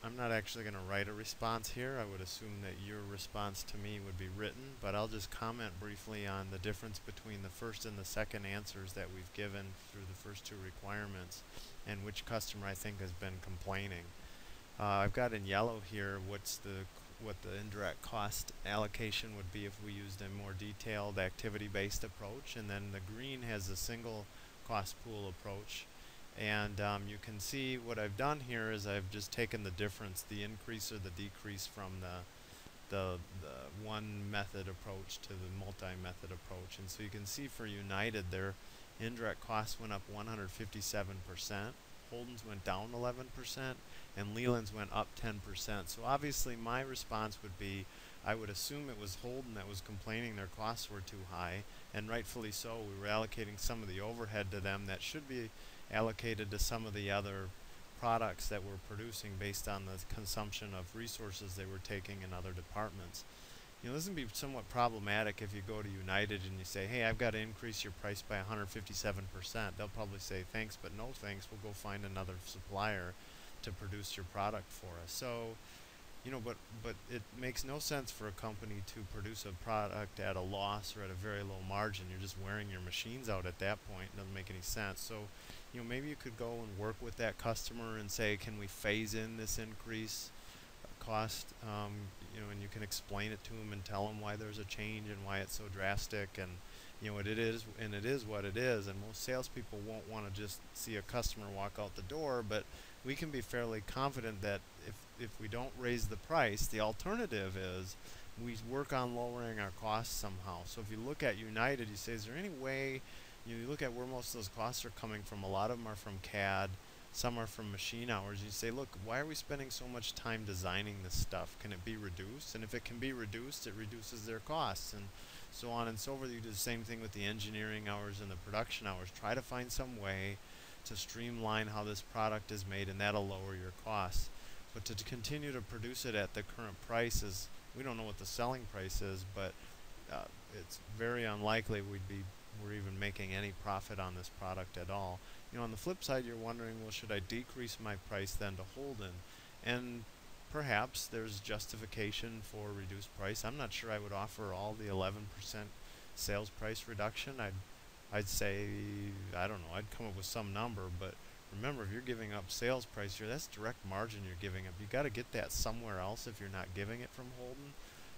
I'm not actually going to write a response here. I would assume that your response to me would be written, but I'll just comment briefly on the difference between the first and the second answers that we've given through the first two requirements and which customer I think has been complaining. I've got in yellow here what the indirect cost allocation would be if we used a more detailed activity-based approach, and then the green has a single cost pool approach. And you can see what I've done here is I've just taken the difference, the increase or the decrease from the one method approach to the multi-method approach. And so you can see for United, their indirect costs went up 157%. Holden's went down 11%, and Leland's went up 10%. So obviously my response would be, I would assume it was Holden that was complaining their costs were too high, and rightfully so. We were allocating some of the overhead to them that should be allocated to some of the other products that we're producing based on the consumption of resources they were taking in other departments. This can be somewhat problematic if you go to United and you say, hey, I've got to increase your price by 157%. They'll probably say, thanks, but no thanks. We'll go find another supplier to produce your product for us. So, but it makes no sense for a company to produce a product at a loss or at a very low margin. You're just wearing your machines out at that point. It doesn't make any sense. So, maybe you could go and work with that customer and say, can we phase in this increase cost, and you can explain it to them and tell them why there's a change and why it's so drastic, and it is what it is. And most salespeople won't want to just see a customer walk out the door, but we can be fairly confident that if we don't raise the price, the alternative is we work on lowering our costs somehow. So if you look at United, you say, is there any way, you look at where most of those costs are coming from. A lot of them are from CAD. Some are from machine hours. You say, look, why are we spending so much time designing this stuff? Can it be reduced? And if it can be reduced, it reduces their costs, and so on and so forth. You do the same thing with the engineering hours and the production hours. Try to find some way to streamline how this product is made, and that'll lower your costs. But to continue to produce it at the current prices, we don't know what the selling price is, but it's very unlikely we're even making any profit on this product at all. On the flip side, you're wondering, well, should I decrease my price then to Holden? And perhaps there's justification for reduced price. I'm not sure I would offer all the 11% sales price reduction. I'd say, I don't know, I'd come up with some number, but remember, if you're giving up sales price here, that's direct margin you're giving up. You got to get that somewhere else if you're not giving it from Holden,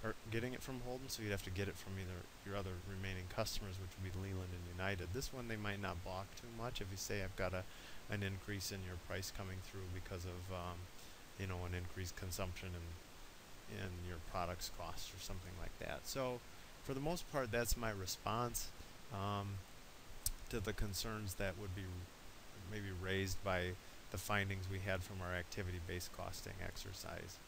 or getting it from Holden, so you'd have to get it from either your other remaining customers, which would be Leland and United. This one, they might not balk too much if you say, I've got an increase in your price coming through because of an increased consumption in your product's costs or something like that. So for the most part, that's my response to the concerns that would be maybe raised by the findings we had from our activity-based costing exercise.